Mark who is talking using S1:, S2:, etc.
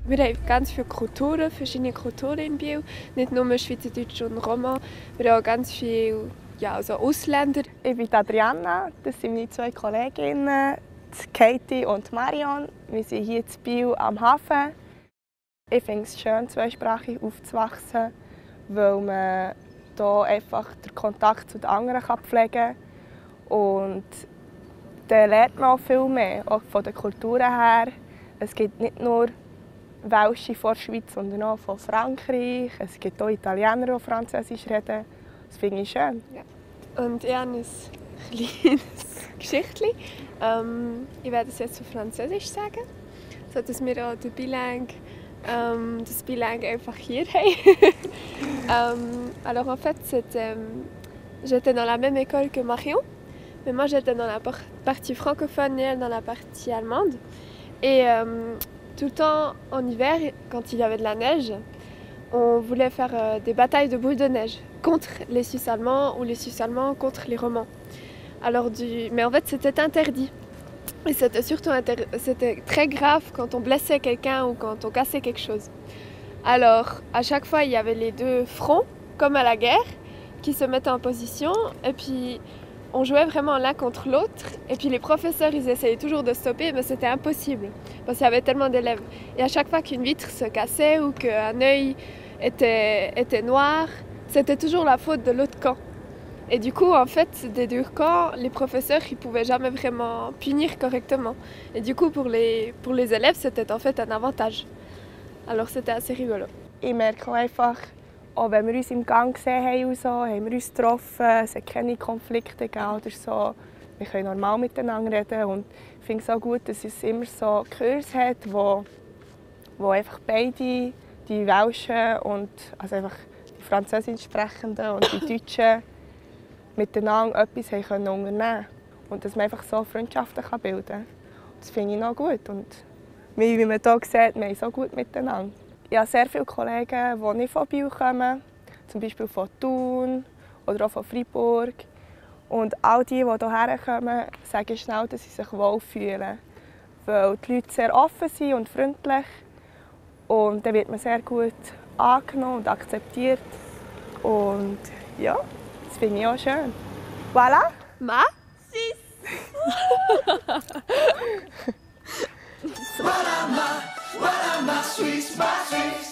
S1: Wir haben ganz viele Kulturen, verschiedene Kulturen in Biel. Nicht nur Schweizerdeutsch und Roma. Wir haben auch ganz viele also Ausländer.
S2: Ich bin Adriana, das sind meine zwei Kolleginnen, Katie und Marion. Wir sind hier in Biel am Hafen. Ich finde es schön, zweisprachig aufzuwachsen, weil man hier einfach den Kontakt zu den anderen pflegen kann. Und dann lernt man auch viel mehr, auch von den Kulturen her. Es gibt nicht nur Welsche von der Schweiz, sondern auch von Frankreich. Es gibt auch Italiener, die Französisch reden. Das finde ich schön.
S1: Ja. Und ich habe ein kleines Geschichtchen. Ich werde es jetzt auf Französisch sagen, sodass wir auch den Bilingue, das Bilingue einfach hier haben. Alors en fait, j'étais dans la même école que Marion, mais moi j'étais dans la partie francophone et elle dans la partie allemande. Et tout le temps en hiver, quand il y avait de la neige, on voulait faire des batailles de boules de neige contre les Suisses allemands ou les Suisses allemands contre les Romands. Mais en fait, c'était interdit. Et c'était surtout c'était très grave quand on blessait quelqu'un ou quand on cassait quelque chose. Alors, à chaque fois, il y avait les deux fronts, comme à la guerre, qui se mettaient en position. Et puis, on jouait vraiment l'un contre l'autre. Et puis, les professeurs, ils essayaient toujours de stopper, mais c'était impossible. Parce qu'il y avait tellement d'élèves. Et à chaque fois qu'une vitre se cassait ou qu'un œil était noir, c'était toujours la faute de l'autre camp. Et du coup, en fait, des deux camps, les professeurs, ils pouvaient jamais vraiment punir correctement. Et du coup, pour les élèves, c'était en fait un avantage. Alors, c'était assez rigolo.
S2: Ich merke auch einfach, auch wenn wir uns im Gang gesehen haben, und so, haben wir uns getroffen, es hat keine Konflikte gegeben oder so. Wir können normal miteinander reden und ich finde es auch gut, dass es immer so Kurse hat, wo einfach beide, die Welschen und also einfach die Französisch Sprechenden und die Deutschen miteinander etwas haben unternehmen können. Und dass man einfach so Freundschaften bilden kann. Das finde ich noch gut. Und wie man hier sieht, wir haben so gut miteinander. Ich habe sehr viele Kollegen, die nicht von Biel kommen, zum Beispiel von Thun oder auch von Freiburg. Und all die hierher kommen, sagen schnell, dass sie sich wohlfühlen. Weil die Leute sehr offen sind und freundlich. Und dann wird man sehr gut angenommen und akzeptiert. Und ja, das finde ich auch schön. Voilà!
S1: Ma?
S3: Voilà ma Suisse, ma Suisse.